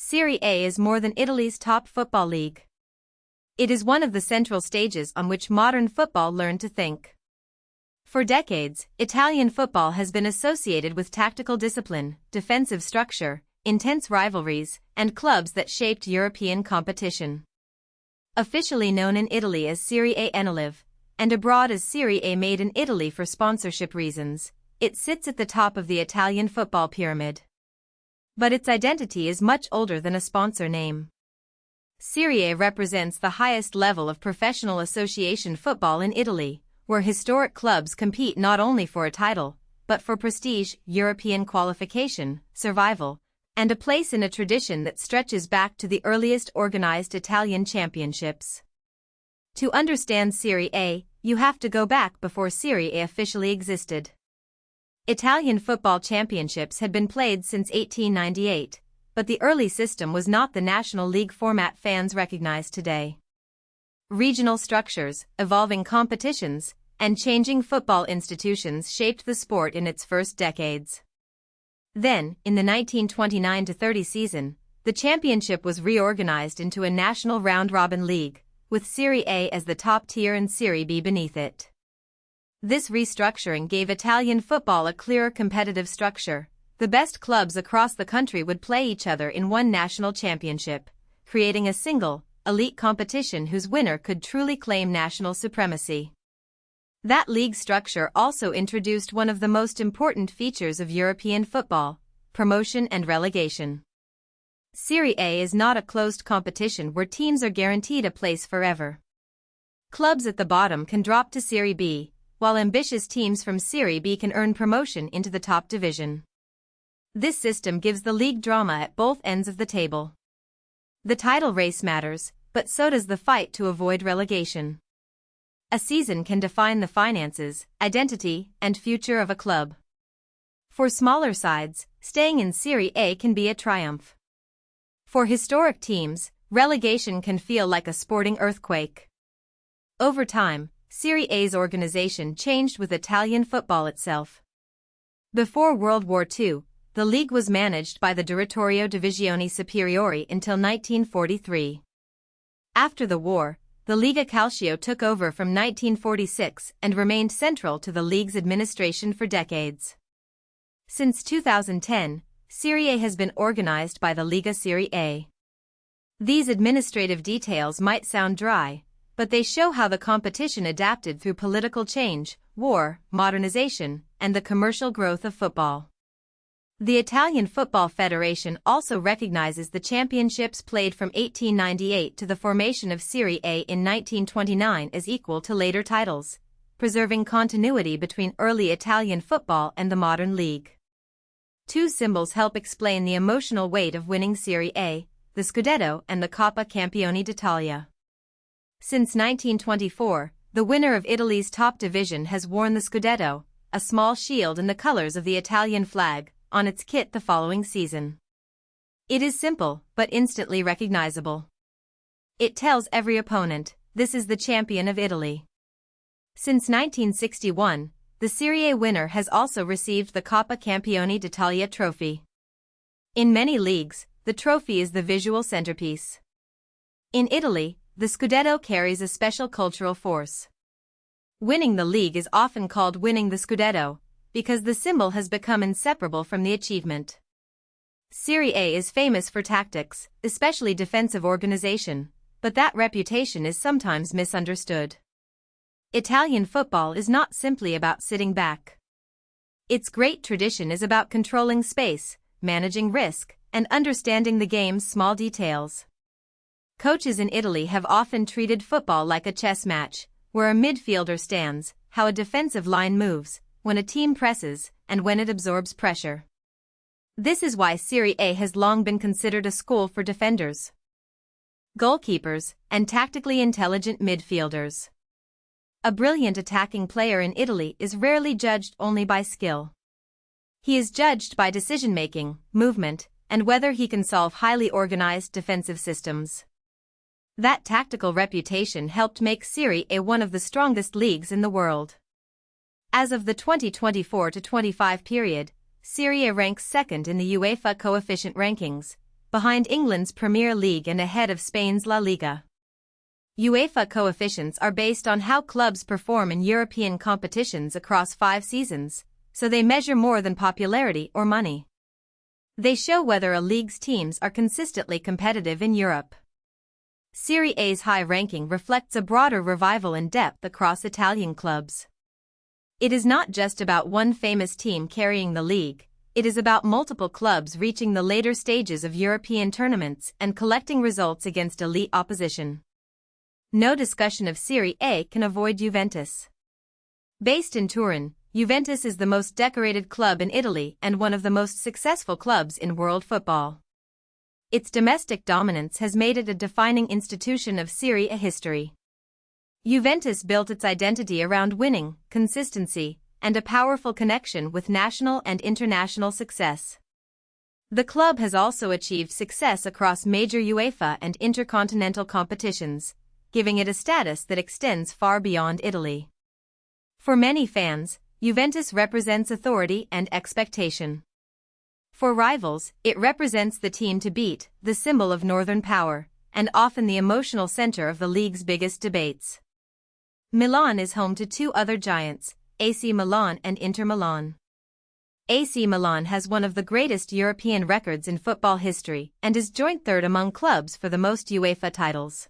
Serie A is more than Italy's top football league. It is one of the central stages on which modern football learned to think. For decades, Italian football has been associated with tactical discipline, defensive structure, intense rivalries, and clubs that shaped European competition. Officially known in Italy as Serie A Enelive, and abroad as Serie A made in Italy for sponsorship reasons, it sits at the top of the Italian football pyramid. But its identity is much older than a sponsor name. Serie A represents the highest level of professional association football in Italy, where historic clubs compete not only for a title, but for prestige, European qualification, survival, and a place in a tradition that stretches back to the earliest organized Italian championships. To understand Serie A, you have to go back before Serie A officially existed. Italian football championships had been played since 1898, but the early system was not the National League format fans recognize today. Regional structures, evolving competitions, and changing football institutions shaped the sport in its first decades. Then, in the 1929-30 season, the championship was reorganized into a national round-robin league, with Serie A as the top tier and Serie B beneath it. This restructuring gave Italian football a clearer competitive structure. The best clubs across the country would play each other in one national championship, creating a single, elite competition whose winner could truly claim national supremacy. That league structure also introduced one of the most important features of European football: promotion and relegation. Serie A is not a closed competition where teams are guaranteed a place forever. Clubs at the bottom can drop to Serie B, while ambitious teams from Serie B can earn promotion into the top division. This system gives the league drama at both ends of the table. The title race matters, but so does the fight to avoid relegation. A season can define the finances, identity, and future of a club. For smaller sides, staying in Serie A can be a triumph. For historic teams, relegation can feel like a sporting earthquake. Over time, Serie A's organization changed with Italian football itself. Before World War II, the league was managed by the Direttorio Divisioni Superiori until 1943. After the war, the Lega Calcio took over from 1946 and remained central to the league's administration for decades. Since 2010, Serie A has been organized by the Lega Serie A. These administrative details might sound dry, but they show how the competition adapted through political change, war, modernization, and the commercial growth of football. The Italian Football Federation also recognizes the championships played from 1898 to the formation of Serie A in 1929 as equal to later titles, preserving continuity between early Italian football and the modern league. Two symbols help explain the emotional weight of winning Serie A: the Scudetto and the Coppa Campioni d'Italia. Since 1924, the winner of Italy's top division has worn the Scudetto, a small shield in the colors of the Italian flag, on its kit the following season. It is simple, but instantly recognizable. It tells every opponent, this is the champion of Italy. Since 1961, the Serie A winner has also received the Coppa Campioni d'Italia trophy. In many leagues, the trophy is the visual centerpiece. In Italy, the Scudetto carries a special cultural force. Winning the league is often called winning the Scudetto, because the symbol has become inseparable from the achievement. Serie A is famous for tactics, especially defensive organization, but that reputation is sometimes misunderstood. Italian football is not simply about sitting back. Its great tradition is about controlling space, managing risk, and understanding the game's small details. Coaches in Italy have often treated football like a chess match, where a midfielder stands, how a defensive line moves, when a team presses, and when it absorbs pressure. This is why Serie A has long been considered a school for defenders, goalkeepers, and tactically intelligent midfielders. A brilliant attacking player in Italy is rarely judged only by skill. He is judged by decision-making, movement, and whether he can solve highly organized defensive systems. That tactical reputation helped make Serie A one of the strongest leagues in the world. As of the 2024-25 period, Serie A ranks second in the UEFA coefficient rankings, behind England's Premier League and ahead of Spain's La Liga. UEFA coefficients are based on how clubs perform in European competitions across 5 seasons, so they measure more than popularity or money. They show whether a league's teams are consistently competitive in Europe. Serie A's high ranking reflects a broader revival in depth across Italian clubs. It is not just about one famous team carrying the league, it is about multiple clubs reaching the later stages of European tournaments and collecting results against elite opposition. No discussion of Serie A can avoid Juventus. Based in Turin, Juventus is the most decorated club in Italy and one of the most successful clubs in world football. Its domestic dominance has made it a defining institution of Serie A history. Juventus built its identity around winning, consistency, and a powerful connection with national and international success. The club has also achieved success across major UEFA and intercontinental competitions, giving it a status that extends far beyond Italy. For many fans, Juventus represents authority and expectation. For rivals, it represents the team to beat, the symbol of northern power, and often the emotional center of the league's biggest debates. Milan is home to 2 other giants, AC Milan and Inter Milan. AC Milan has one of the greatest European records in football history and is joint third among clubs for the most UEFA titles.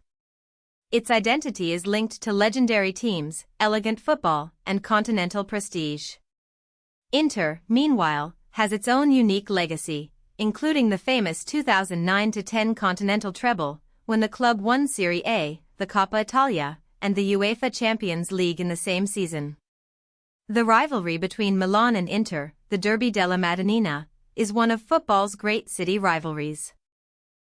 Its identity is linked to legendary teams, elegant football, and continental prestige. Inter, meanwhile, has its own unique legacy, including the famous 2009-10 continental treble, when the club won Serie A, the Coppa Italia, and the UEFA Champions League in the same season. The rivalry between Milan and Inter, the Derby della Madonnina, is one of football's great city rivalries.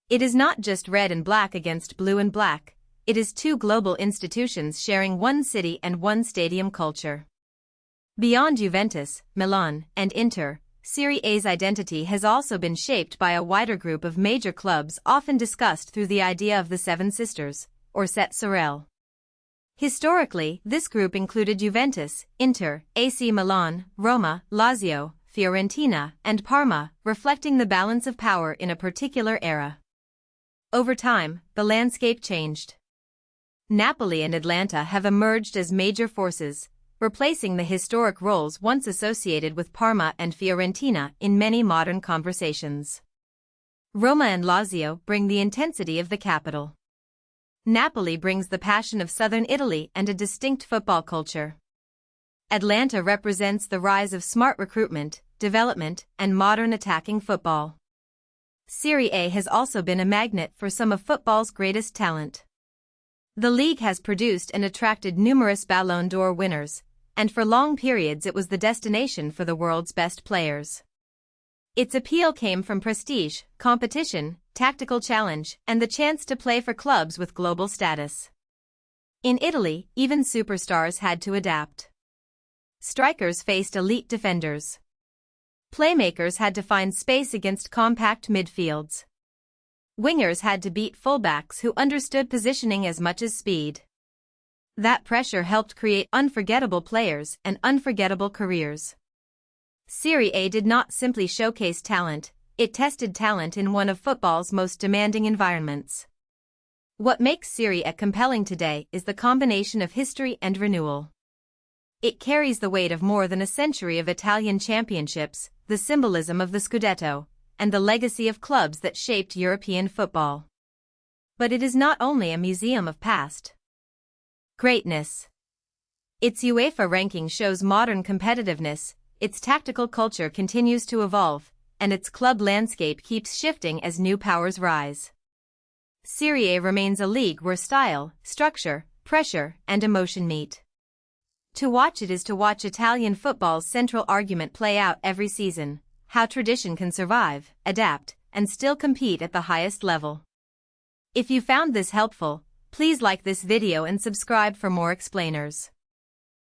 It is not just red and black against blue and black, it is 2 global institutions sharing one city and one stadium culture. Beyond Juventus, Milan, and Inter, Serie A's identity has also been shaped by a wider group of major clubs often discussed through the idea of the Seven Sisters, or Sette Sorelle. Historically, this group included Juventus, Inter, AC Milan, Roma, Lazio, Fiorentina, and Parma, reflecting the balance of power in a particular era. Over time, the landscape changed. Napoli and Atlanta have emerged as major forces, replacing the historic roles once associated with Parma and Fiorentina in many modern conversations. Roma and Lazio bring the intensity of the capital. Napoli brings the passion of southern Italy and a distinct football culture. Atlanta represents the rise of smart recruitment, development, and modern attacking football. Serie A has also been a magnet for some of football's greatest talent. The league has produced and attracted numerous Ballon d'Or winners, and for long periods it was the destination for the world's best players. Its appeal came from prestige, competition, tactical challenge, and the chance to play for clubs with global status. In Italy, even superstars had to adapt. Strikers faced elite defenders. Playmakers had to find space against compact midfields. Wingers had to beat fullbacks who understood positioning as much as speed. That pressure helped create unforgettable players and unforgettable careers. Serie A did not simply showcase talent, it tested talent in one of football's most demanding environments. What makes Serie A compelling today is the combination of history and renewal. It carries the weight of more than a century of Italian championships, the symbolism of the Scudetto, and the legacy of clubs that shaped European football. But it is not only a museum of past greatness. Its UEFA ranking shows modern competitiveness, its tactical culture continues to evolve, and its club landscape keeps shifting as new powers rise. Serie A remains a league where style, structure, pressure, and emotion meet. To watch it is to watch Italian football's central argument play out every season: how tradition can survive, adapt, and still compete at the highest level. If you found this helpful, please like this video and subscribe for more explainers.